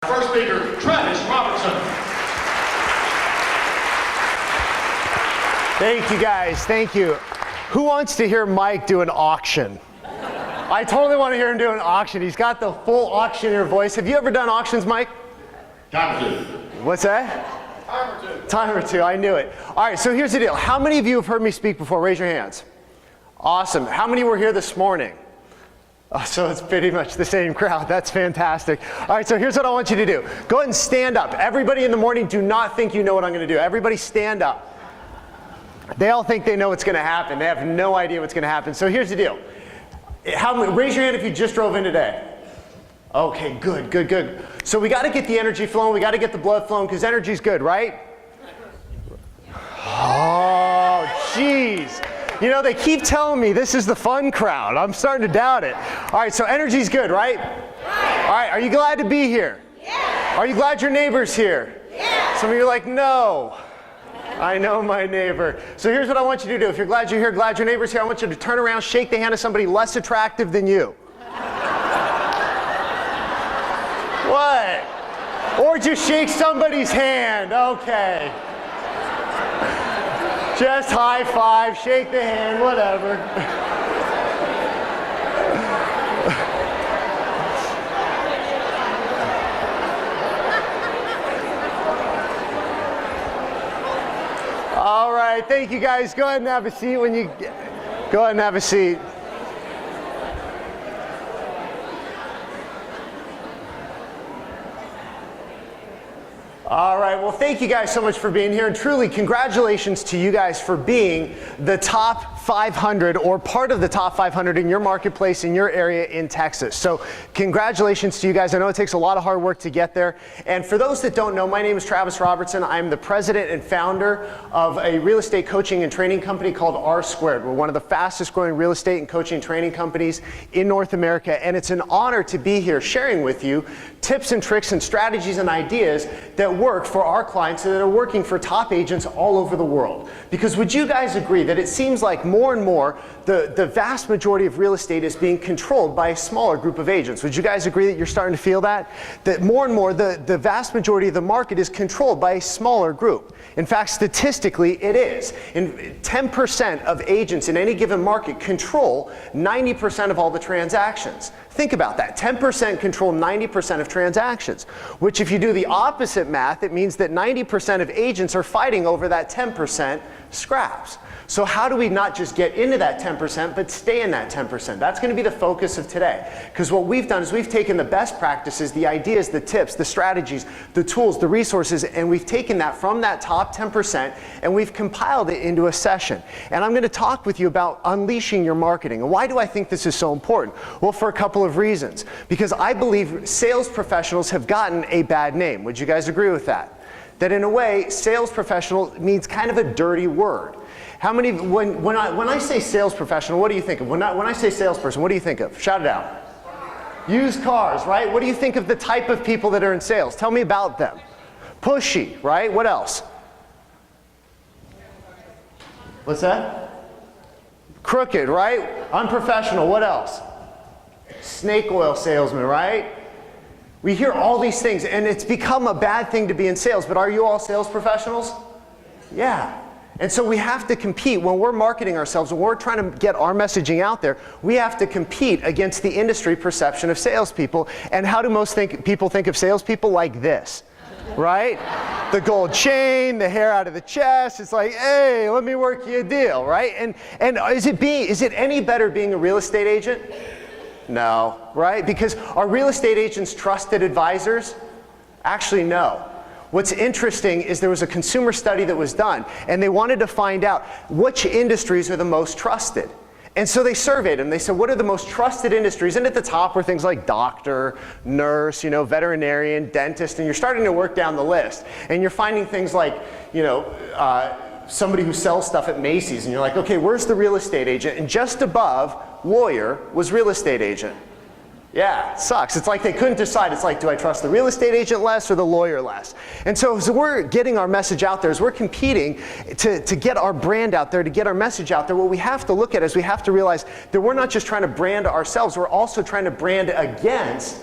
First speaker, Robertson. Thank you guys, thank you. Who wants to hear Mike do an auction? I totally want to hear him do an auction. He's got the full auctioneer voice. Have you ever done auctions, Mike? Time or two. What's that? Time or two. Time or two, I knew it. All right, so here's the deal. How many of you have heard me speak before? Raise your hands. Awesome. How many were here this morning? Oh, so it's pretty much the same crowd. That's fantastic. All right, so here's what I want you to do. Go ahead and stand up. Everybody in the morning, do not think you know what I'm going to do. Everybody stand up. They all think they know what's going to happen. They have no idea what's going to happen. So here's the deal. Raise your hand if you just drove in today. Okay, good, good, good. So we got to get the energy flowing. We got to get the blood flowing because energy's good, right? Oh, jeez. You know, they keep telling me this is the fun crowd. I'm starting to doubt it. All right, so energy's good, right? All right, are you glad to be here? Yeah. Are you glad your neighbor's here? Yeah. Some of you are like, no. I know my neighbor. So here's what I want you to do. If you're glad you're here, glad your neighbor's here, I want you to turn around, shake the hand of somebody less attractive than you. What? Or just shake somebody's hand. Okay. Just high five, shake the hand, whatever. All right, thank you guys. Go ahead and have a seat when you go ahead and have a seat. All right, well, thank you guys so much for being here, and truly congratulations to you guys for being the top 500 or part of the top 500 in your marketplace in your area in Texas. So congratulations to you guys. I know it takes a lot of hard work to get there. And for those that don't know, my name is Robertson. I'm the president and founder of a real estate coaching and training company called R Squared. We're one of the fastest growing real estate and coaching and training companies in North America. And it's an honor to be here sharing with you tips and tricks and strategies and ideas that work for our clients that are working for top agents all over the world. Because would you guys agree that it seems like more and more the vast majority of real estate is being controlled by a smaller group of agents? Would you guys agree that you're starting to feel that? That more and more the vast majority of the market is controlled by a smaller group. In fact, statistically it is. And 10% of agents in any given market control 90% of all the transactions. Think about that. 10% control 90% of transactions, which if you do the opposite math, it means that 90% of agents are fighting over that 10% scraps. So how do we not just get into that 10%, but stay in that 10%? That's going to be the focus of today. Because what we've done is we've taken the best practices, the ideas, the tips, the strategies, the tools, the resources, and we've taken that from that top 10% and we've compiled it into a session. And I'm going to talk with you about unleashing your marketing. And why do I think this is so important? Well, for a couple of reasons. Because I believe sales professionals have gotten a bad name. Would you guys agree with that? That in a way, sales professional means kind of a dirty word. How many, when I say sales professional, what do you think of? When I say salesperson, what do you think of? Shout it out. Used cars, right? What do you think of the type of people that are in sales? Tell me about them. Pushy, right? What else? What's that? Crooked, right? Unprofessional, what else? Snake oil salesman, right? We hear all these things, and it's become a bad thing to be in sales, but are you all sales professionals? Yeah. And so we have to compete when we're marketing ourselves, when we're trying to get our messaging out there, we have to compete against the industry perception of salespeople. And how do most people think of salespeople? Like this, right? The gold chain, the hair out of the chest. It's like, hey, let me work you a deal, right? And is it any better being a real estate agent? No, right? Because are real estate agents trusted advisors? Actually, no. What's interesting is there was a consumer study that was done, and they wanted to find out which industries are the most trusted. And so they surveyed them. They said, what are the most trusted industries? And at the top were things like doctor, nurse, veterinarian, dentist, and you're starting to work down the list. And you're finding things like, somebody who sells stuff at Macy's, and you're like, okay, where's the real estate agent? And just above lawyer was real estate agent. Yeah, it sucks. It's like they couldn't decide. It's like, do I trust the real estate agent less or the lawyer less? And so as we're getting our message out there, as we're competing to get our brand out there, to get our message out there, what we have to look at is we have to realize that we're not just trying to brand ourselves, we're also trying to brand against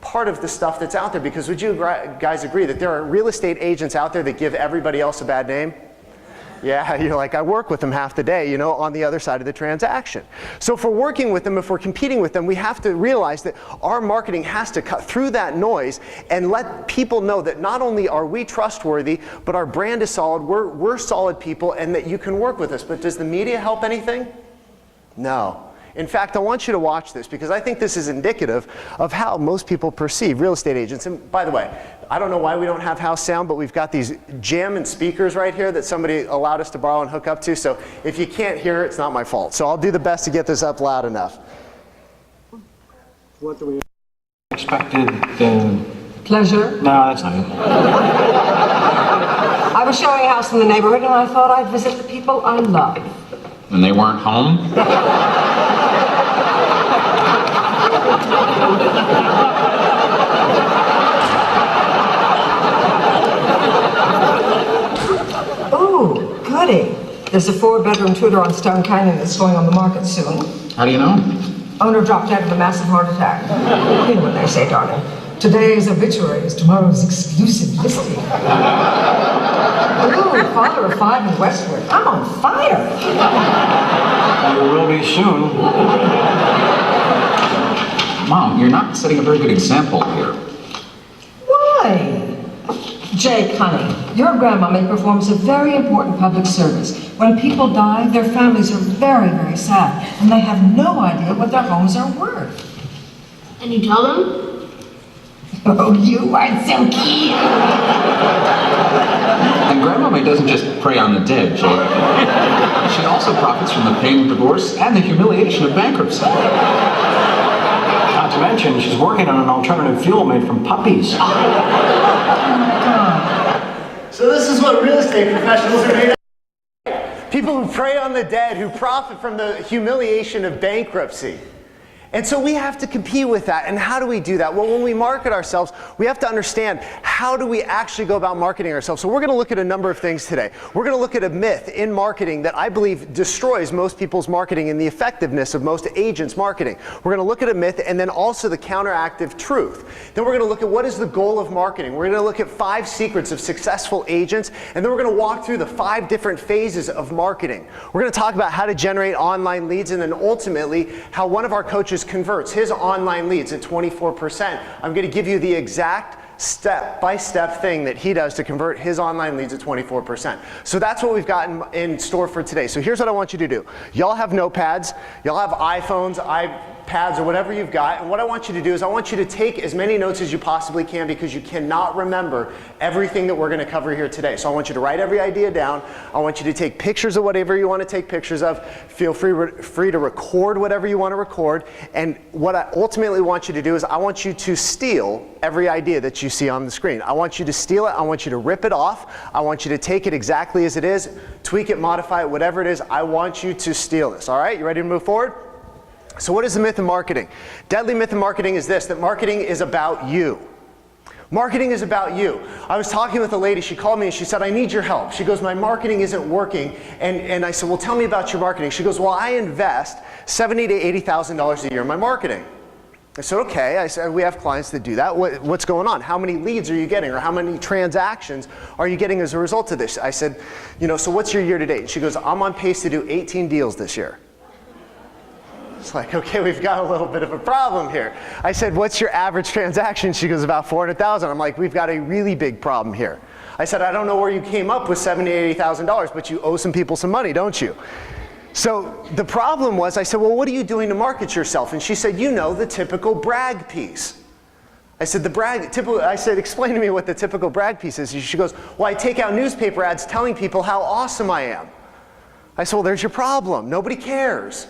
part of the stuff that's out there, because would you guys agree that there are real estate agents out there that give everybody else a bad name? Yeah, you're like, I work with them half the day, you know, on the other side of the transaction. So if we're working with them, if we're competing with them, we have to realize that our marketing has to cut through that noise and let people know that not only are we trustworthy, but our brand is solid, we're solid people, and that you can work with us. But does the media help anything? No. In fact, I want you to watch this, because I think this is indicative of how most people perceive real estate agents. And by the way, I don't know why we don't have house sound, but we've got these jamming speakers right here that somebody allowed us to borrow and hook up to. So if you can't hear it, it's not my fault. So I'll do the best to get this up loud enough. What do we expected? Pleasure. No, that's not it. I was showing a house in the neighborhood and I thought I'd visit the people I love. And they weren't home? Ooh, goody. There's a 4-bedroom Tudor on Stone Canyon that's going on the market soon. How do you know? Owner dropped dead of a massive heart attack. You know what they say, darling. Today's obituary is tomorrow's exclusive listing. Ooh, father of 5 in Westwood. I'm on fire. You will be soon. Mom, you're not setting a very good example here. Why? Jake, honey, your grandmommy performs a very important public service. When people die, their families are very, very sad, and they have no idea what their homes are worth. And you tell them? Oh, you are so cute! And Grandmommy doesn't just prey on the dead, Jake. She also profits from the pain of divorce and the humiliation of bankruptcy. Not to mention, she's working on an alternative fuel made from puppies. So this is what real estate professionals are made of. People who prey on the dead, who profit from the humiliation of bankruptcy. And so we have to compete with that. And how do we do that? Well, when we market ourselves, we have to understand, how do we actually go about marketing ourselves? So we're going to look at a number of things today. We're going to look at a myth in marketing that I believe destroys most people's marketing and the effectiveness of most agents' marketing. We're going to look at a myth and then also the counteractive truth. Then we're going to look at what is the goal of marketing. We're going to look at 5 secrets of successful agents, and then we're going to walk through the 5 different phases of marketing. We're going to talk about how to generate online leads, and then ultimately how one of our coaches converts his online leads at 24%. I'm going to give you the exact step-by-step thing that he does to convert his online leads at 24%. So that's what we've got in store for today. So here's what I want you to do. Y'all have notepads, y'all have iPhones, iPads, or whatever you've got, and what I want you to do is I want you to take as many notes as you possibly can, because you cannot remember everything that we're going to cover here today. So I want you to write every idea down. I want you to take pictures of whatever you want to take pictures of. Feel free to record whatever you want to record. And what I ultimately want you to do is I want you to steal every idea that you see on the screen. I want you to steal it. I want you to rip it off. I want you to take it exactly as it is, tweak it, modify it, whatever it is. I want you to steal this. All right, you ready to move forward? So what is the myth of marketing? Deadly myth of marketing is this, that marketing is about you. Marketing is about you. I was talking with a lady, she called me and she said, I need your help. She goes, my marketing isn't working. And I said, well, tell me about your marketing. She goes, well, I invest $70,000 to $80,000 a year in my marketing. I said, okay. I said, we have clients that do that. What's going on? How many leads are you getting, or how many transactions are you getting as a result of this? I said, so what's your year to date? She goes, I'm on pace to do 18 deals this year. It's like, okay, we've got a little bit of a problem here. I said, what's your average transaction? She goes, about 400,000. I'm like, we've got a really big problem here. I said, I don't know where you came up with $70,000 to $80,000, but you owe some people some money, don't you? So the problem was, I said, well, what are you doing to market yourself? And she said, the typical brag piece. I said, explain to me what the typical brag piece is. She goes, well, I take out newspaper ads telling people how awesome I am. I said, well, there's your problem. Nobody cares.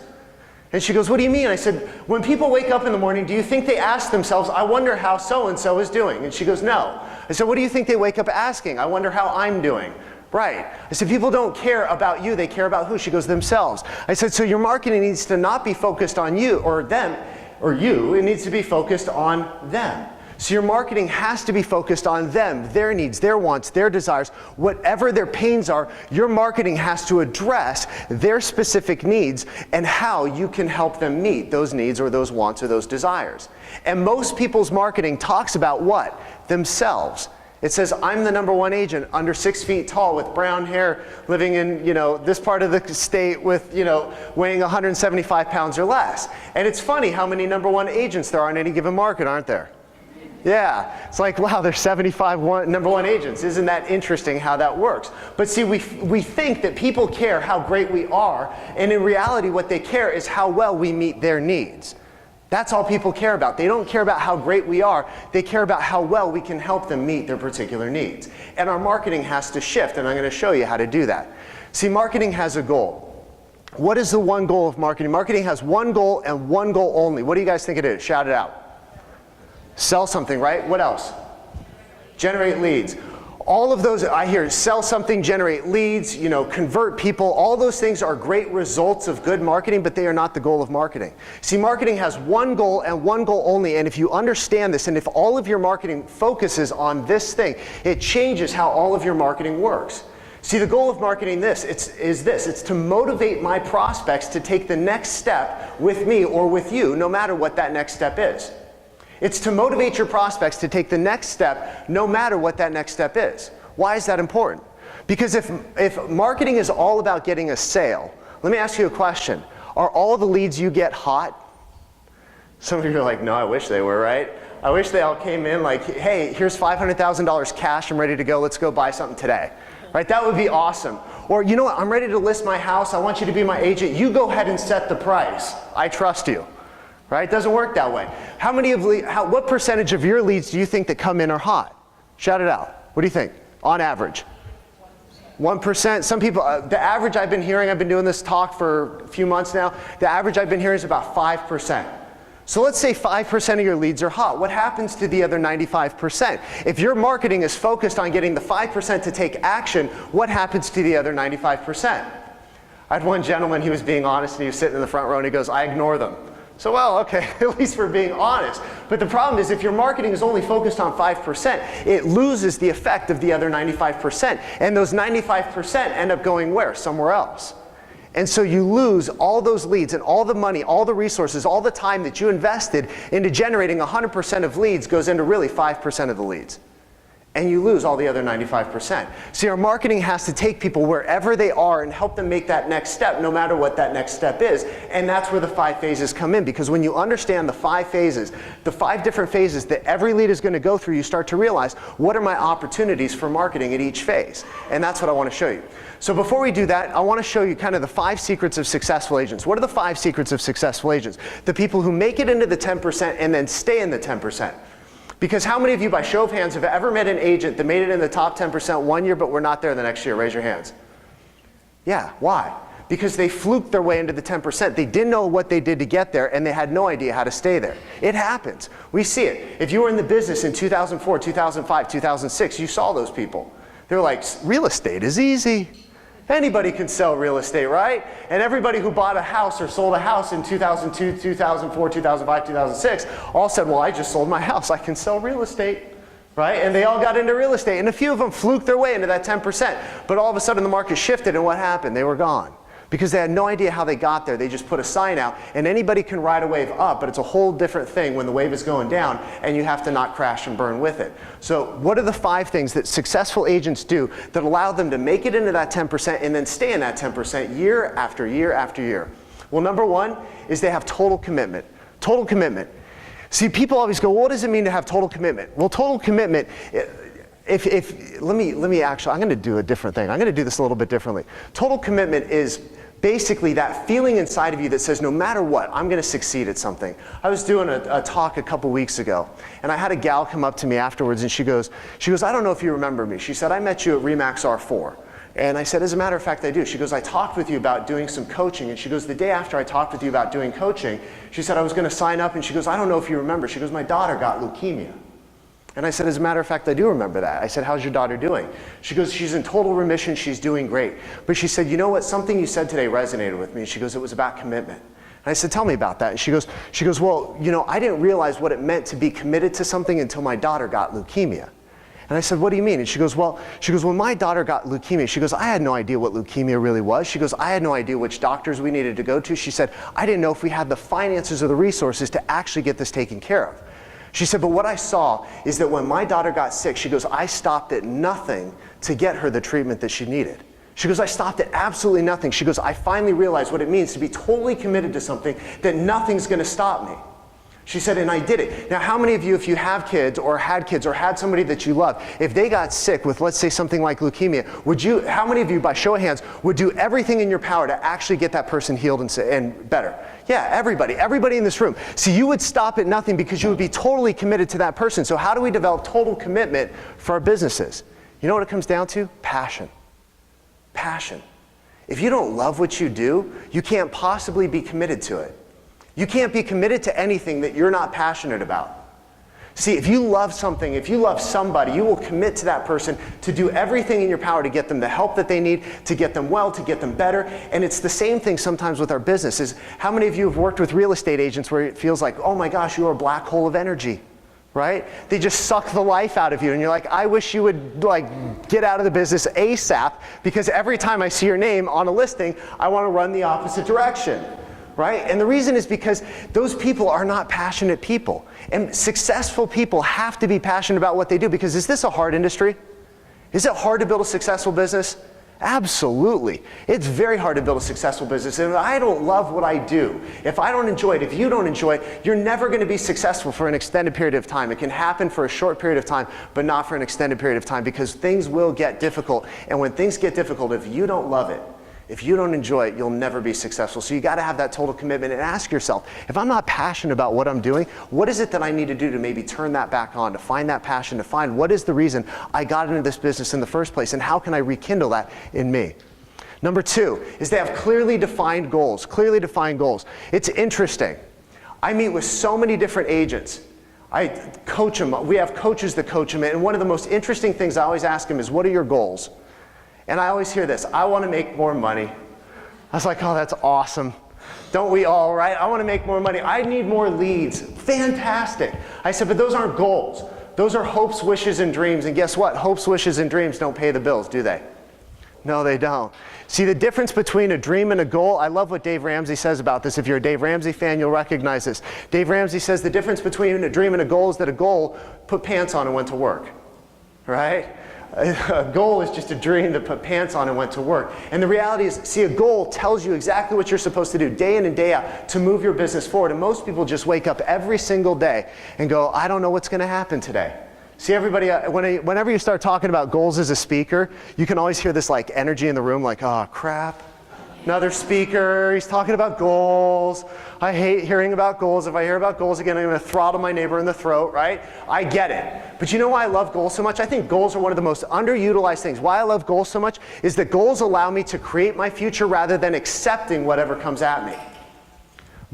And she goes, what do you mean? I said, when people wake up in the morning, do you think they ask themselves, I wonder how so-and-so is doing? And she goes, no. I said, what do you think they wake up asking? I wonder how I'm doing. Right. I said, people don't care about you, they care about who? She goes, themselves. I said, so your marketing needs to not be focused on you or them or you, it needs to be focused on them. So your marketing has to be focused on them, their needs, their wants, their desires, whatever their pains are, your marketing has to address their specific needs and how you can help them meet those needs or those wants or those desires. And most people's marketing talks about what? Themselves. It says, I'm the #1 agent, under 6 feet tall, with brown hair, living in, this part of the state with, weighing 175 pounds or less. And it's funny how many #1 agents there are in any given market, aren't there? Yeah, it's like, wow, there's 75 #1 agents. Isn't that interesting how that works? But see, we think that people care how great we are, and in reality what they care is how well we meet their needs. That's all people care about. They don't care about how great we are, they care about how well we can help them meet their particular needs. And our marketing has to shift, and I'm going to show you how to do that. See, marketing has a goal. What is the one goal of marketing? Marketing has one goal and one goal only. What do you guys think it is? Shout it out. Sell something, right? What else? Generate leads. All of those, I hear sell something, generate leads, convert people. All those things are great results of good marketing, but they are not the goal of marketing. See, marketing has one goal and one goal only, and if you understand this, and if all of your marketing focuses on this thing, it changes how all of your marketing works. See, the goal of marketing is it's to motivate my prospects to take the next step with me or with you, no matter what that next step is. It's to motivate your prospects to take the next step no matter what that next step is. Why is that important? Because if marketing is all about getting a sale, let me ask you a question. Are all the leads you get hot? Some of you are like, no, I wish they were, right? I wish they all came in like, hey, here's $500,000 cash, I'm ready to go, let's go buy something today. Right? That would be awesome. Or, you know what, I'm ready to list my house, I want you to be my agent, you go ahead and set the price. I trust you. Right? It doesn't work that way. What percentage of your leads do you think that come in are hot? Shout it out. What do you think? On average? 1%. Some people, the average I've been hearing, I've been doing this talk for a few months now, the average I've been hearing is about 5%. So let's say 5% of your leads are hot. What happens to the other 95%? If your marketing is focused on getting the 5% to take action, what happens to the other 95%? I had one gentleman, he was being honest, and he was sitting in the front row, and he goes, I ignore them. So, well, okay, at least we're being honest. But the problem is if your marketing is only focused on 5%, it loses the effect of the other 95%. And those 95% end up going where? Somewhere else. And so you lose all those leads and all the money, all the resources, all the time that you invested into generating 100% of leads goes into really 5% of the leads. And you lose all the other 95%. See, our marketing has to take people wherever they are and help them make that next step, no matter what that next step is. And that's where the 5 phases come in, because when you understand the 5 phases, the 5 different phases that every lead is going to go through, you start to realize, what are my opportunities for marketing at each phase? And that's what I want to show you. So before we do that, I want to show you kind of the 5 secrets of successful agents. What are the 5 secrets of successful agents? The people who make it into the 10% and then stay in the 10%. Because how many of you, by show of hands, have ever met an agent that made it in the top 10% one year but were not there the next year? Raise your hands. Yeah, why? Because they fluked their way into the 10%. They didn't know what they did to get there, and they had no idea how to stay there. It happens. We see it. If you were in the business in 2004, 2005, 2006, you saw those people. They're like, real estate is easy. Anybody can sell real estate, right? And everybody who bought a house or sold a house in 2002, 2004, 2005, 2006 all said, well, I just sold my house, I can sell real estate, right? And they all got into real estate, and a few of them fluked their way into that 10%. But all of a sudden the market shifted, and what happened? They were gone. Because they had no idea how they got there. They just put a sign out, and anybody can ride a wave up, but it's a whole different thing when the wave is going down and you have to not crash and burn with it. So what are the 5 things that successful agents do that allow them to make it into that 10% and then stay in that 10% year after year after year? Well, number 1 is they have total commitment. Total commitment. See, people always go, well, what does it mean to have total commitment? Well, total commitment, let me actually, I'm going to do a different thing. I'm going to do this a little bit differently. Total commitment is basically that feeling inside of you that says, no matter what, I'm going to succeed at something. I was doing a talk a couple weeks ago, and I had a gal come up to me afterwards, and she goes, I don't know if you remember me. She said, I met you at Remax R4. And I said, as a matter of fact, I do. She goes, I talked with you about doing some coaching. And she goes, the day after I talked with you about doing coaching, she said, I was going to sign up. And she goes, I don't know if you remember. She goes, my daughter got leukemia. And I said, as a matter of fact, I do remember that. I said, how's your daughter doing? She goes, she's in total remission, she's doing great. But she said, you know what, something you said today resonated with me. She goes, it was about commitment. And I said, tell me about that. And she goes, well, you know, I didn't realize what it meant to be committed to something until my daughter got leukemia. And I said, what do you mean? And she goes, when my daughter got leukemia, she goes, I had no idea what leukemia really was. She goes, I had no idea which doctors we needed to go to. She said, I didn't know if we had the finances or the resources to actually get this taken care of. She said, but what I saw is that when my daughter got sick, she goes, I stopped at nothing to get her the treatment that she needed. She goes, I stopped at absolutely nothing. She goes, I finally realized what it means to be totally committed to something that nothing's going to stop me. She said, and I did it. Now, how many of you, if you have kids or had somebody that you love, if they got sick with, let's say, something like leukemia, how many of you, by show of hands, would do everything in your power to actually get that person healed and better? Yeah, everybody in this room. So you would stop at nothing because you would be totally committed to that person. So how do we develop total commitment for our businesses? You know what it comes down to? Passion. Passion. If you don't love what you do, you can't possibly be committed to it. You can't be committed to anything that you're not passionate about. See, if you love something, if you love somebody, you will commit to that person to do everything in your power to get them the help that they need, to get them well, to get them better. And it's the same thing sometimes with our businesses. How many of you have worked with real estate agents where it feels like, oh my gosh, you're a black hole of energy, right? They just suck the life out of you. And you're like, I wish you would get out of the business ASAP, because every time I see your name on a listing, I want to run the opposite direction. Right? And the reason is because those people are not passionate people. And successful people have to be passionate about what they do, because is this a hard industry? Is it hard to build a successful business? Absolutely. It's very hard to build a successful business. And if I don't love what I do, if I don't enjoy it, if you don't enjoy it, you're never going to be successful for an extended period of time. It can happen for a short period of time, but not for an extended period of time, because things will get difficult. And when things get difficult, if you don't love it, if you don't enjoy it, you'll never be successful. So you got to have that total commitment and ask yourself, if I'm not passionate about what I'm doing, what is it that I need to do to maybe turn that back on, to find that passion, to find what is the reason I got into this business in the first place, and how can I rekindle that in me? Number 2 is they have clearly defined goals. Clearly defined goals. It's interesting. I meet with so many different agents. I coach them. We have coaches that coach them. And one of the most interesting things I always ask them is, what are your goals? And I always hear this, I want to make more money. I was like, oh, that's awesome. Don't we all, right? I want to make more money. I need more leads. Fantastic. I said, but those aren't goals. Those are hopes, wishes, and dreams. And guess what? Hopes, wishes, and dreams don't pay the bills, do they? No, they don't. See, the difference between a dream and a goal, I love what Dave Ramsey says about this. If you're a Dave Ramsey fan, you'll recognize this. Dave Ramsey says the difference between a dream and a goal is that a goal put pants on and went to work, right? A goal is just a dream that put pants on and went to work. And the reality is, see, a goal tells you exactly what you're supposed to do day in and day out to move your business forward. And most people just wake up every single day and go, I don't know what's going to happen today. See, everybody, whenever you start talking about goals as a speaker, you can always hear this like energy in the room, like, oh crap, another speaker, he's talking about goals. I hate hearing about goals. If I hear about goals again, I'm going to throttle my neighbor in the throat, right? I get it. But you know why I love goals so much? I think goals are one of the most underutilized things. Why I love goals so much is that goals allow me to create my future rather than accepting whatever comes at me.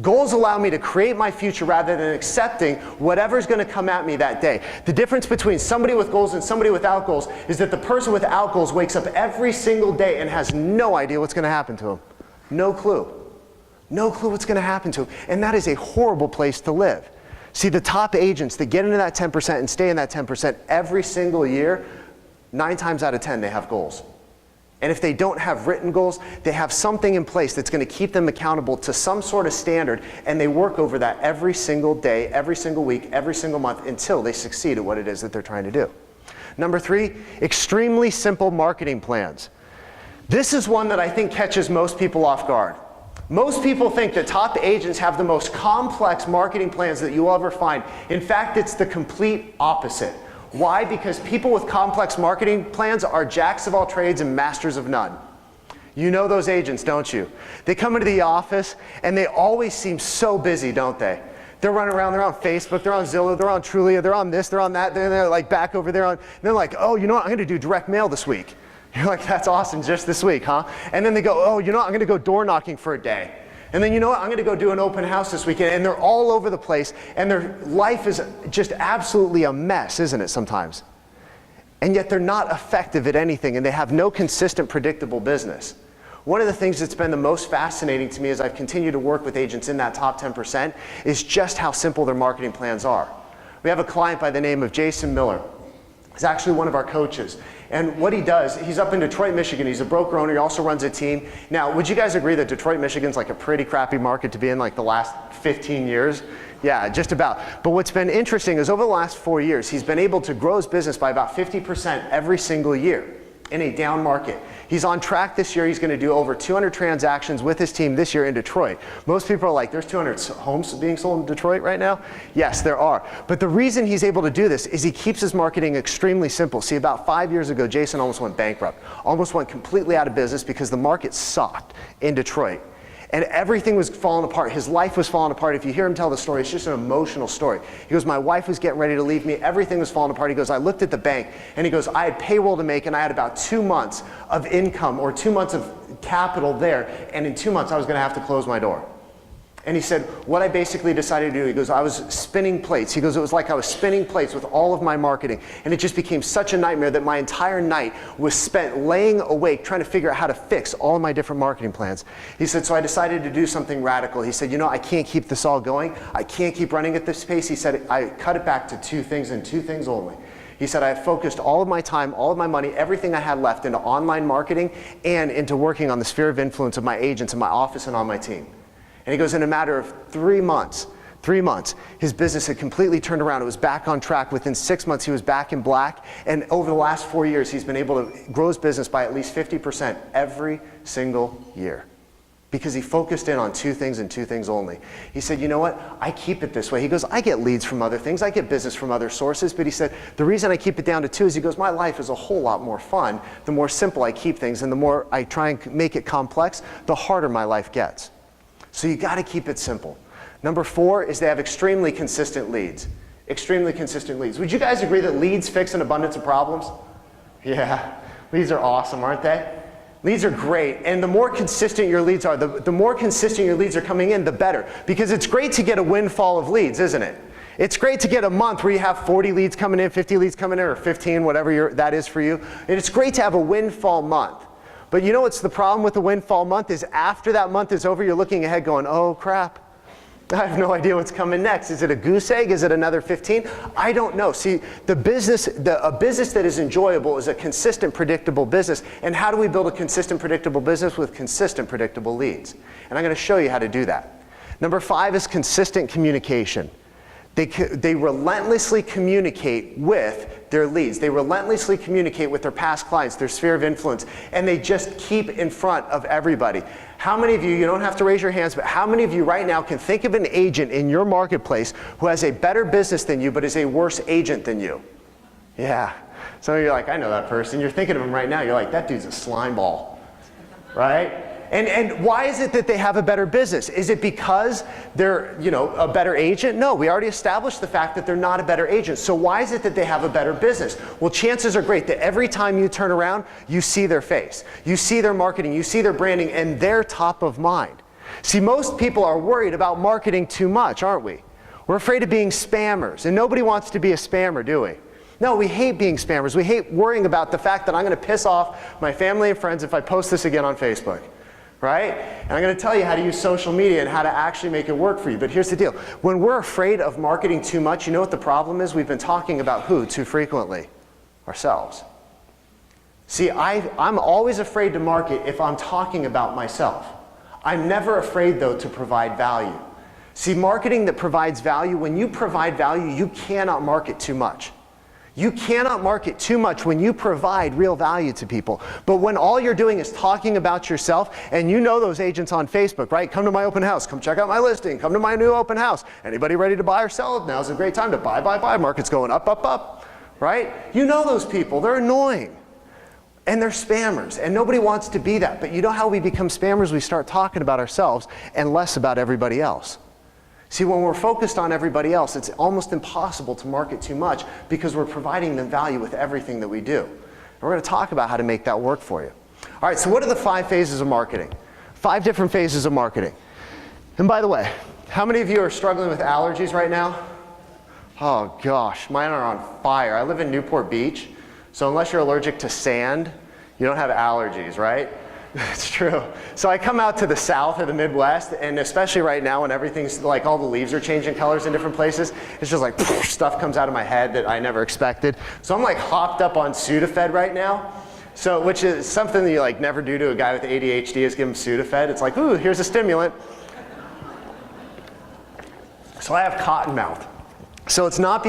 Goals allow me to create my future rather than accepting whatever's going to come at me that day. The difference between somebody with goals and somebody without goals is that the person without goals wakes up every single day and has no idea what's going to happen to him. No clue. No clue what's going to happen to him. And that is a horrible place to live. See, the top agents that get into that 10% and stay in that 10% every single year, 9 times out of 10 they have goals. And if they don't have written goals, they have something in place that's going to keep them accountable to some sort of standard, and they work over that every single day, every single week, every single month until they succeed at what it is that they're trying to do. Number 3, extremely simple marketing plans. This is one that I think catches most people off guard. Most people think that top agents have the most complex marketing plans that you'll ever find. In fact, it's the complete opposite. Why? Because people with complex marketing plans are jacks of all trades and masters of none. You know those agents, don't you? They come into the office and they always seem so busy, don't they? They're running around, they're on Facebook, they're on Zillow, they're on Trulia, they're on this, they're on that, they're like back over there on, and they're like, oh, you know what, I'm gonna do direct mail this week. You're like, that's awesome, just this week, huh? And then they go, oh, you know what, I'm gonna go door knocking for a day. And then you know what, I'm gonna go do an open house this weekend. And they're all over the place, and their life is just absolutely a mess, isn't it, sometimes? And yet they're not effective at anything, and they have no consistent, predictable business. One of the things that's been the most fascinating to me as I've continued to work with agents in that top 10% is just how simple their marketing plans are. We have a client by the name of Jason Miller. He's actually one of our coaches. And what he does, he's up in Detroit, Michigan. He's a broker owner. He also runs a team. Now, would you guys agree that Detroit, Michigan's like a pretty crappy market to be in like the last 15 years? Yeah, just about. But what's been interesting is over the last 4 years, he's been able to grow his business by about 50% every single year in a down market. He's on track this year. He's going to do over 200 transactions with his team this year in Detroit. Most people are like, there's 200 homes being sold in Detroit right now? Yes, there are. But the reason he's able to do this is he keeps his marketing extremely simple. See, about 5 years ago, Jason almost went bankrupt, almost went completely out of business because the market sucked in Detroit. And everything was falling apart. His life was falling apart. If you hear him tell the story, it's just an emotional story. He goes, my wife was getting ready to leave me. Everything was falling apart. He goes, I looked at the bank, and he goes, I had payroll to make, and I had about 2 months of income or 2 months of capital there, and in 2 months I was going to have to close my door. And he said, what I basically decided to do, he goes, I was spinning plates. He goes, it was like I was spinning plates with all of my marketing. And it just became such a nightmare that my entire night was spent laying awake trying to figure out how to fix all of my different marketing plans. He said, so I decided to do something radical. He said, you know, I can't keep this all going. I can't keep running at this pace. He said, I cut it back to 2 things and 2 things only. He said, I focused all of my time, all of my money, everything I had left into online marketing and into working on the sphere of influence of my agents in my office and on my team. And he goes, in a matter of 3 months, his business had completely turned around. It was back on track. Within 6 months, he was back in black. And over the last 4 years, he's been able to grow his business by at least 50% every single year because he focused in on 2 things and 2 things only. He said, you know what? I keep it this way. He goes, I get leads from other things. I get business from other sources. But he said, the reason I keep it down to 2 is he goes, my life is a whole lot more fun the more simple I keep things. And the more I try and make it complex, the harder my life gets. So you got to keep it simple. Number 4 is they have extremely consistent leads. Extremely consistent leads. Would you guys agree that leads fix an abundance of problems? Yeah, leads are awesome, aren't they? Leads are great, and the more consistent your leads are, the more consistent your leads are coming in, the better. Because it's great to get a windfall of leads, isn't it? It's great to get a month where you have 40 leads coming in, 50 leads coming in, or 15, whatever that is for you. And it's great to have a windfall month. But you know what's the problem with the windfall month is after that month is over, you're looking ahead going, oh crap, I have no idea what's coming next. Is it a goose egg? Is it another 15? I don't know. See, a business that is enjoyable is a consistent, predictable business. And how do we build a consistent, predictable business? With consistent, predictable leads. And I'm going to show you how to do that. Number 5 is consistent communication. They relentlessly communicate with their leads. They relentlessly communicate with their past clients, their sphere of influence, and they just keep in front of everybody. How many of you don't have to raise your hands, but how many of you right now can think of an agent in your marketplace who has a better business than you, but is a worse agent than you? Yeah. Some of you are like, I know that person. You're thinking of him right now. You're like, that dude's a slime ball, right? And why is it that they have a better business? Is it because they're, a better agent? No, we already established the fact that they're not a better agent. So why is it that they have a better business? Well, chances are great that every time you turn around, you see their face. You see their marketing, you see their branding, and they're top of mind. See, most people are worried about marketing too much, aren't we? We're afraid of being spammers, and nobody wants to be a spammer, do we? No, we hate being spammers. We hate worrying about the fact that I'm going to piss off my family and friends if I post this again on Facebook. Right? And I'm going to tell you how to use social media and how to actually make it work for you. But here's the deal. When we're afraid of marketing too much, you know what the problem is? We've been talking about who too frequently? Ourselves. See, I'm always afraid to market if I'm talking about myself. I'm never afraid, though, to provide value. See, marketing that provides value, when you provide value, you cannot market too much. You cannot market too much when you provide real value to people. But when all you're doing is talking about yourself, and you know those agents on Facebook, right? Come to my open house. Come check out my listing. Come to my new open house. Anybody ready to buy or sell? Now's a great time to buy, buy, buy. Market's going up, up, up, right? You know those people. They're annoying. And they're spammers. And nobody wants to be that. But you know how we become spammers? We start talking about ourselves and less about everybody else. See, when we're focused on everybody else, it's almost impossible to market too much because we're providing them value with everything that we do. And we're going to talk about how to make that work for you. All right, so what are the 5 phases of marketing? 5 different phases of marketing. And by the way, how many of you are struggling with allergies right now? Oh gosh, mine are on fire. I live in Newport Beach, so unless you're allergic to sand, you don't have allergies, right? It's true. So I come out to the South or the Midwest, and especially right now when everything's like all the leaves are changing colors in different places, it's just like stuff comes out of my head that I never expected. So I'm like hopped up on Sudafed right now. So, which is something that you like never do to a guy with ADHD is give him Sudafed. It's like, ooh, here's a stimulant. So I have cotton mouth. So it's not,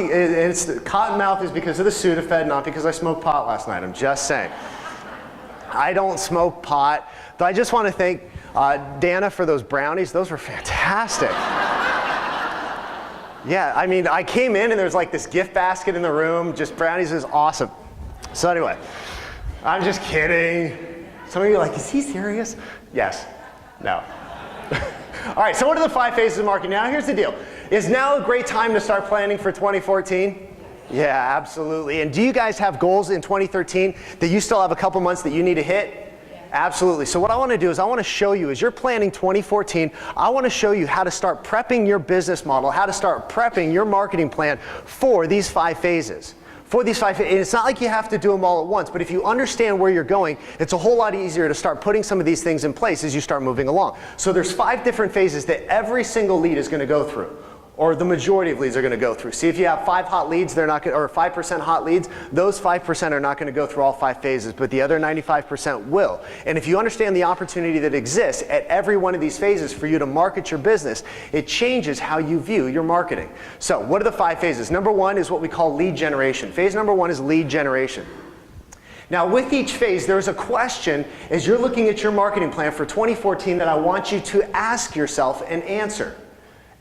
cotton mouth is because of the Sudafed, not because I smoked pot last night. I'm just saying. I don't smoke pot, though I just want to thank Dana for those brownies. Those were fantastic. Yeah, I mean, I came in and there's like this gift basket in the room, just brownies is awesome. So anyway, I'm just kidding. Some of you are like, is he serious? Yes, no. All right, so what are the 5 phases of marketing? Now here's the deal. Is now a great time to start planning for 2014? Yeah, absolutely. And do you guys have goals in 2013 that you still have a couple months that you need to hit? Yeah. Absolutely. So what I want to do is I want to show you, as you're planning 2014, I want to show you how to start prepping your business model, how to start prepping your marketing plan for these 5 phases. And it's not like you have to do them all at once, but if you understand where you're going, it's a whole lot easier to start putting some of these things in place as you start moving along. So there's 5 different phases that every single lead is going to go through, or the majority of leads are going to go through. See, if you have 5 hot leads, they're not going, or 5% hot leads, those 5% are not going to go through all 5 phases, but the other 95% will. And if you understand the opportunity that exists at every one of these phases for you to market your business, it changes how you view your marketing. So what are the 5 phases? Number 1 is what we call lead generation. Phase number 1 is lead generation. Now with each phase, there's a question as you're looking at your marketing plan for 2014 that I want you to ask yourself and answer.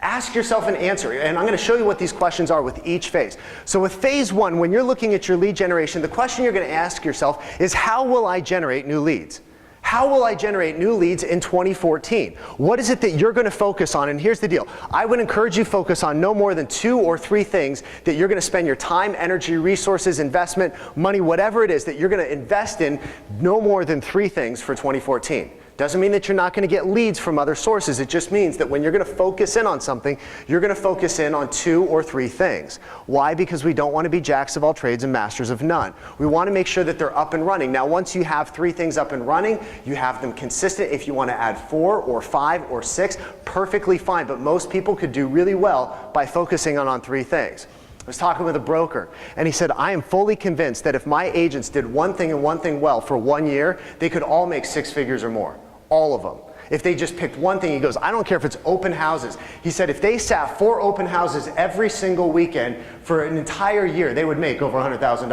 Ask yourself an answer, and I'm going to show you what these questions are with each phase. So with phase 1, when you're looking at your lead generation, the question you're going to ask yourself is, how will I generate new leads? How will I generate new leads in 2014? What is it that you're going to focus on? And here's the deal. I would encourage you to focus on no more than 2 or 3 things that you're going to spend your time, energy, resources, investment, money, whatever it is that you're going to invest in, no more than 3 things for 2014. Doesn't mean that you're not going to get leads from other sources. It just means that when you're going to focus in on something, you're going to focus in on 2 or 3 things. Why? Because we don't want to be jacks of all trades and masters of none. We want to make sure that they're up and running. Now, once you have 3 things up and running, you have them consistent. If you want to add 4 or 5 or 6, perfectly fine. But most people could do really well by focusing on 3 things. I was talking with a broker, and he said, I am fully convinced that if my agents did one thing and one thing well for 1 year, they could all make 6 figures or more. All of them. If they just picked one thing, he goes, I don't care if it's open houses. He said if they sat 4 open houses every single weekend for an entire year, they would make over $100,000. And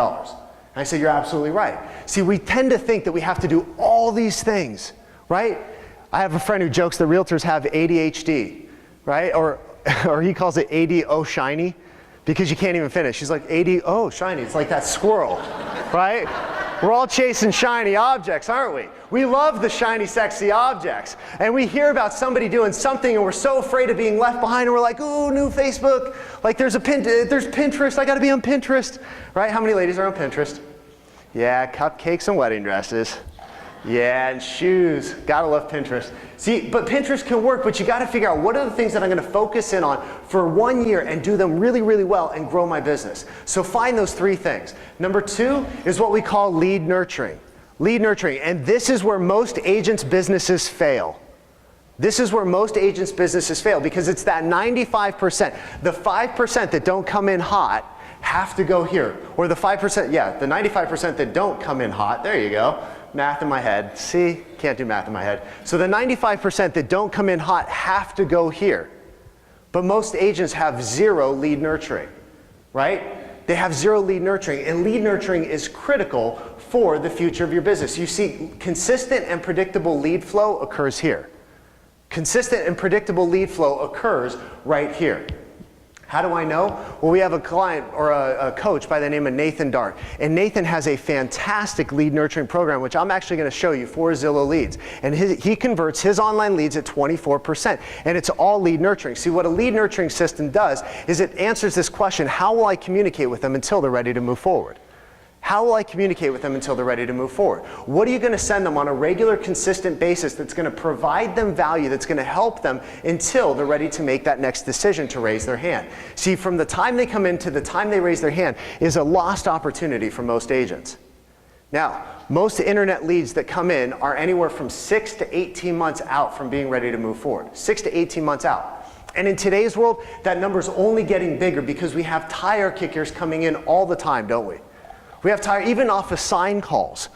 I said, you're absolutely right. See, we tend to think that we have to do all these things, right? I have a friend who jokes that realtors have ADHD, right? Or he calls it ADO shiny, because you can't even finish. He's like, ADO shiny. It's like that squirrel, right? We're all chasing shiny objects, aren't we? We love the shiny, sexy objects. And we hear about somebody doing something and we're so afraid of being left behind and we're like, ooh, new Facebook. Like there's Pinterest, I gotta be on Pinterest. Right, how many ladies are on Pinterest? Yeah, cupcakes and wedding dresses. Yeah, and shoes. Gotta love Pinterest. See, but Pinterest can work, but you gotta figure out what are the things that I'm gonna focus in on for 1 year and do them really, really well and grow my business. So find those 3 things. Number 2 is what we call lead nurturing. Lead nurturing, and this is where most agents' businesses fail. This is where most agents' businesses fail because it's that 95%. The 5% that don't come in hot have to go here. Or the 5%, yeah, the 95% that don't come in hot, there you go. Math in my head. See, can't do math in my head. So the 95% that don't come in hot have to go here. But most agents have 0 lead nurturing, right? They have 0 lead nurturing, and lead nurturing is critical for the future of your business. You see, consistent and predictable lead flow occurs here. Consistent and predictable lead flow occurs right here. How do I know? Well, we have a client or a coach by the name of Nathan Dart. And Nathan has a fantastic lead nurturing program, which I'm actually going to show you for Zillow leads. And he converts his online leads at 24%. And it's all lead nurturing. See, what a lead nurturing system does is it answers this question, how will I communicate with them until they're ready to move forward? How will I communicate with them until they're ready to move forward? What are you going to send them on a regular, consistent basis that's going to provide them value, that's going to help them until they're ready to make that next decision to raise their hand? See, from the time they come in to the time they raise their hand is a lost opportunity for most agents. Now, most internet leads that come in are anywhere from 6 to 18 months out from being ready to move forward. 6 to 18 months out. And in today's world, that number's only getting bigger because we have tire kickers coming in all the time, don't we? We have tire, even off of sign calls,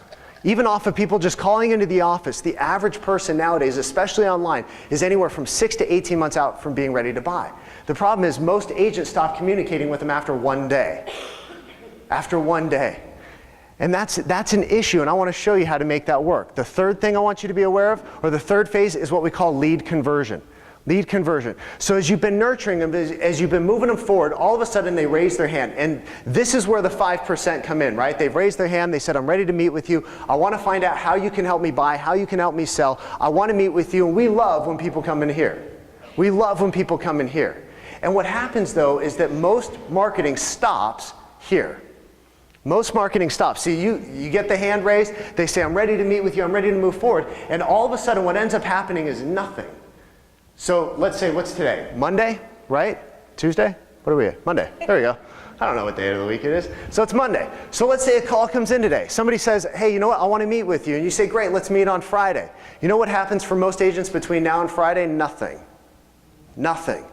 even off of people just calling into the office. The average person nowadays, especially online, is anywhere from 6 to 18 months out from being ready to buy. The problem is most agents stop communicating with them after 1 day. After 1 day. And that's an issue, and I want to show you how to make that work. The third thing I want you to be aware of, or the third phase, is what we call lead conversion. Lead conversion. So as you've been nurturing them, as you've been moving them forward, all of a sudden they raise their hand. And this is where the 5% come in, right? They've raised their hand, they said, I'm ready to meet with you. I want to find out how you can help me buy, how you can help me sell. I want to meet with you, and we love when people come in here. We love when people come in here. And what happens though is that most marketing stops here. Most marketing stops. See, you get the hand raised, they say, I'm ready to meet with you, I'm ready to move forward, and all of a sudden what ends up happening is nothing. So let's say, what's today? Monday, right? Tuesday? What are we at? Monday. There we go. I don't know what day of the week it is. So it's Monday. So let's say a call comes in today. Somebody says, hey, you know what? I want to meet with you. And you say, great, let's meet on Friday. You know what happens for most agents between now and Friday? Nothing. Nothing.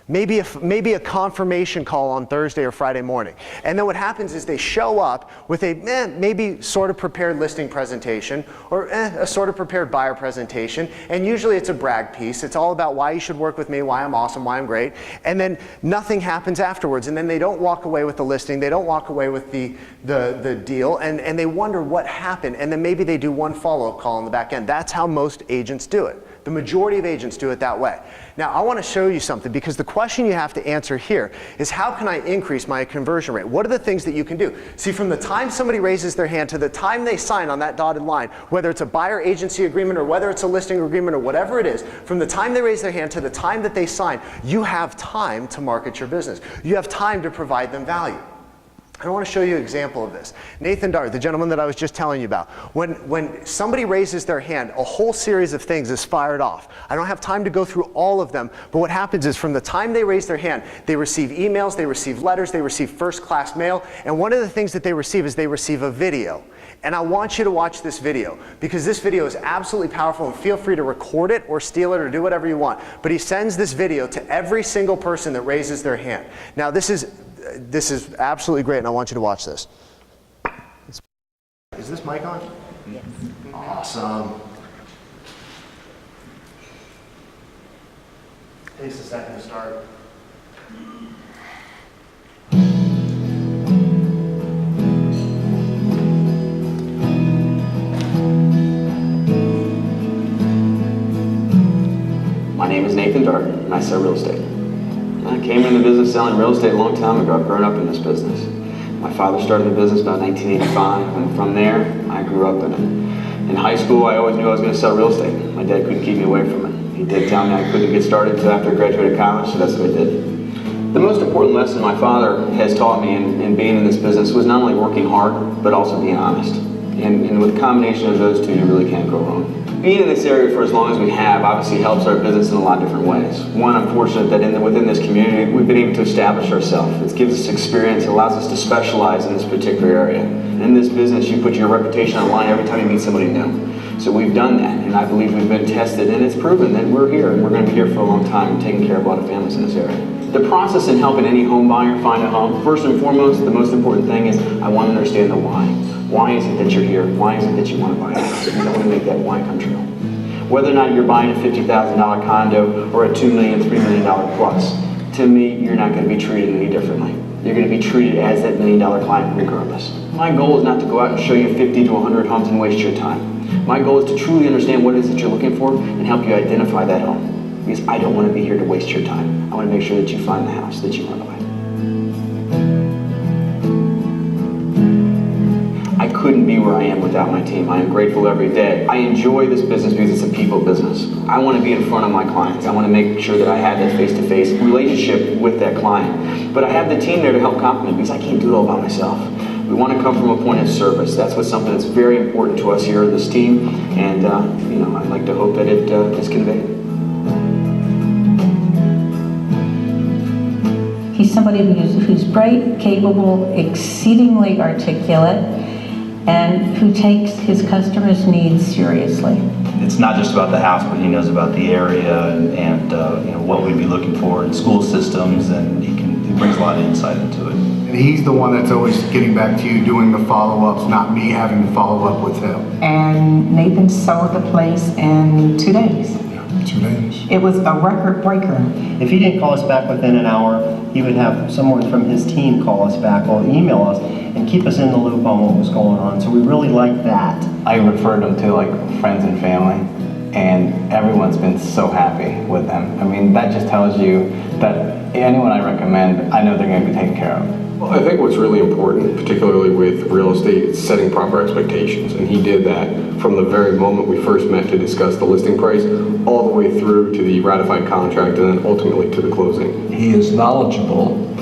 Maybe a confirmation call on Thursday or Friday morning. And then what happens is they show up with a maybe sort of prepared listing presentation or a sort of prepared buyer presentation. And usually it's a brag piece. It's all about why you should work with me, why I'm awesome, why I'm great. And then nothing happens afterwards. And then they don't walk away with the listing. They don't walk away with the deal. And they wonder what happened. And then maybe they do one follow-up call on the back end. That's how most agents do it. The majority of agents do it that way. Now, I want to show you something, because the question you have to answer here is, how can I increase my conversion rate? What are the things that you can do? See, from the time somebody raises their hand to the time they sign on that dotted line, whether it's a buyer agency agreement or whether it's a listing agreement or whatever it is, from the time they raise their hand to the time that they sign, you have time to market your business. You have time to provide them value. I want to show you an example of this. Nathan Dart, the gentleman that I was just telling you about. When somebody raises their hand, a whole series of things is fired off. I don't have time to go through all of them, but what happens is from the time they raise their hand, they receive emails, they receive letters, they receive first-class mail, and one of the things that they receive is they receive a video. And I want you to watch this video, because this video is absolutely powerful, and feel free to record it or steal it or do whatever you want. But he sends this video to every single person that raises their hand. Now this is absolutely great, and I want you to watch this. Is this mic on? Yes. Awesome. Takes a second to start. My name is Nathan Dart, and I sell real estate. I came into the business selling real estate a long time ago. I've grown up in this business. My father started the business about 1985, and from there, I grew up in it. In high school, I always knew I was going to sell real estate. My dad couldn't keep me away from it. He did tell me I couldn't get started until after I graduated college, so that's what I did. The most important lesson my father has taught me in being in this business was not only working hard, but also being honest. And with a combination of those two, you really can't go wrong. Being in this area for as long as we have obviously helps our business in a lot of different ways. One, I'm fortunate that within this community, we've been able to establish ourselves. It gives us experience, it allows us to specialize in this particular area. And in this business, you put your reputation on the line every time you meet somebody new. So we've done that, and I believe we've been tested, and it's proven that we're here, and we're going to be here for a long time and taking care of a lot of families in this area. The process in helping any home buyer find a home, first and foremost, the most important thing is I want to understand the why. Why is it that you're here? Why is it that you want to buy a house? Because I want to make that why come true. Whether or not you're buying a $50,000 condo or a $2 million, $3 million plus, to me, you're not going to be treated any differently. You're going to be treated as that $1 million client regardless. My goal is not to go out and show you 50 to 100 homes and waste your time. My goal is to truly understand what it is that you're looking for and help you identify that home. Because I don't want to be here to waste your time. I want to make sure that you find the house that you want to buy. I couldn't be where I am without my team. I am grateful every day. I enjoy this business because it's a people business. I want to be in front of my clients. I want to make sure that I have that face-to-face relationship with that client. But I have the team there to help complement because I can't do it all by myself. We want to come from a point of service. That's what's something that's very important to us here in this team. And I'd like to hope that it is conveyed. He's somebody who's bright, capable, exceedingly articulate, and who takes his customers' needs seriously. It's not just about the house, but he knows about the area and you know, what we'd be looking for in school systems, and he brings a lot of insight into it. And he's the one that's always getting back to you, doing the follow-ups, not me having to follow up with him. And Nathan sold the place in 2 days. 2 days. It was a record breaker. If he didn't call us back within an hour, he would have someone from his team call us back or email us and keep us in the loop on what was going on. So we really liked that. I referred them to like friends and family, and everyone's been so happy with them. I mean, that just tells you that anyone I recommend, I know they're going to be taken care of. Well, I think what's really important, particularly with real estate, is setting proper expectations. And he did that from the very moment we first met to discuss the listing price, all the way through to the ratified contract and then ultimately to the closing. He is knowledgeable.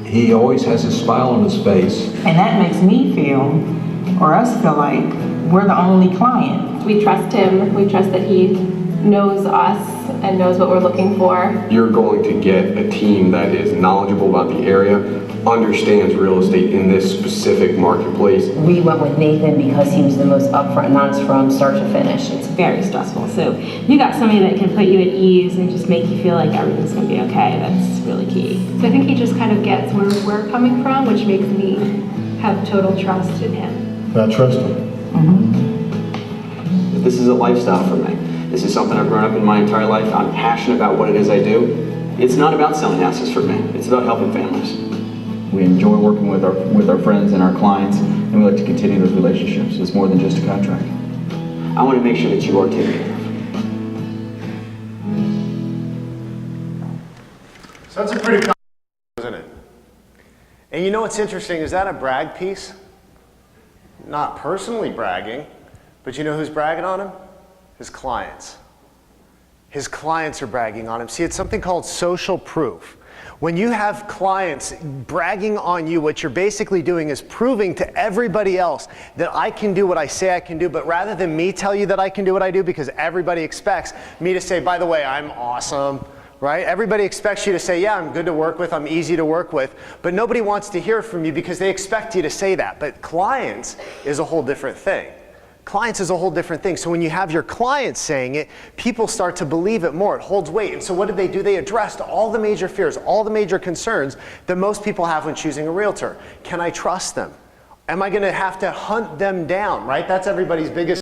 He always has a smile on his face. And that makes me feel, or us feel like, we're the only client. We trust him. We trust that he knows us and knows what we're looking for. You're going to get a team that is knowledgeable about the area, understands real estate in this specific marketplace. We went with Nathan because he was the most upfront and honest from start to finish. It's very stressful, so you got somebody that can put you at ease and just make you feel like everything's going to be okay. That's really key. So I think he just kind of gets where we're coming from, which makes me have total trust in him. I trust him. This is a lifestyle for me. This is something I've grown up in my entire life. I'm passionate about what it is I do. It's not about selling houses for me. It's about helping families. We enjoy working with our friends and our clients, and we like to continue those relationships. It's more than just a contract. I want to make sure that you are taken care of. So that's a pretty compliment, isn't it? And you know what's interesting? Is that a brag piece? Not personally bragging, but you know who's bragging on him? His clients. His clients are bragging on him. See, it's something called social proof. When you have clients bragging on you, what you're basically doing is proving to everybody else that I can do what I say I can do, but rather than me tell you that I can do what I do, because everybody expects me to say, by the way, I'm awesome, right? Everybody expects you to say, yeah, I'm good to work with, I'm easy to work with, but nobody wants to hear from you because they expect you to say that. But clients is a whole different thing. Clients is a whole different thing. So when you have your clients saying it, people start to believe it more. It holds weight. And so what did? They addressed all the major fears, all the major concerns that most people have when choosing a realtor. Can I trust them? Am I going to have to hunt them down, right? That's everybody's biggest